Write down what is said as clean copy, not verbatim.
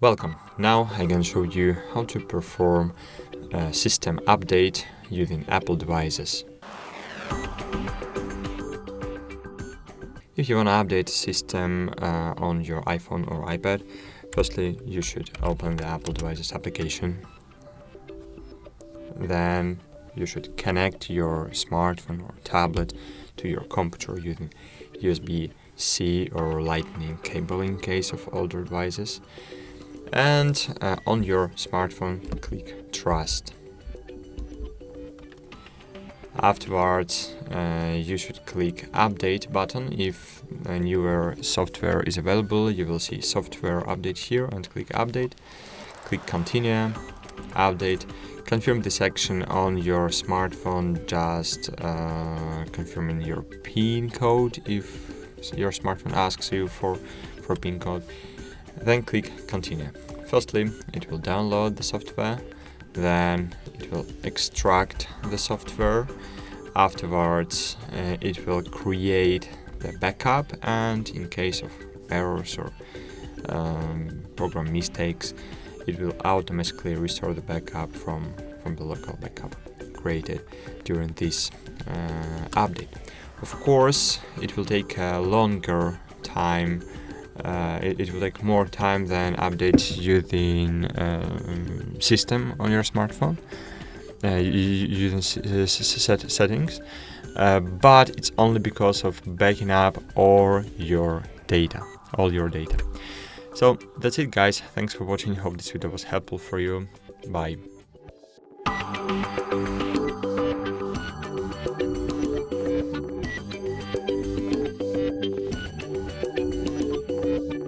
Welcome. Now I'm going to show you how to perform a system update using Apple devices. If you want to update the system on your iPhone or iPad, firstly you should open the Apple devices application. Then you should connect your smartphone or tablet to your computer using USB-C or Lightning cable in case of older devices. And on your smartphone, click Trust. Afterwards, you should click Update button. If a newer software is available, you will see Software Update here and click Update. Click Continue, Update. Confirm the section on your smartphone, just confirming your PIN code if your smartphone asks you for PIN code. Then click Continue. Firstly, it will download the software, then it will extract the software. Afterwards, it will create the backup, and in case of errors or program mistakes, it will automatically restore the backup from the local backup created during this update. Of course, it will take a longer time. It will take more time than update using system on your smartphone, using settings, but it's only because of backing up all your data. So that's it, guys. Thanks for watching. Hope this video was helpful for you. Bye.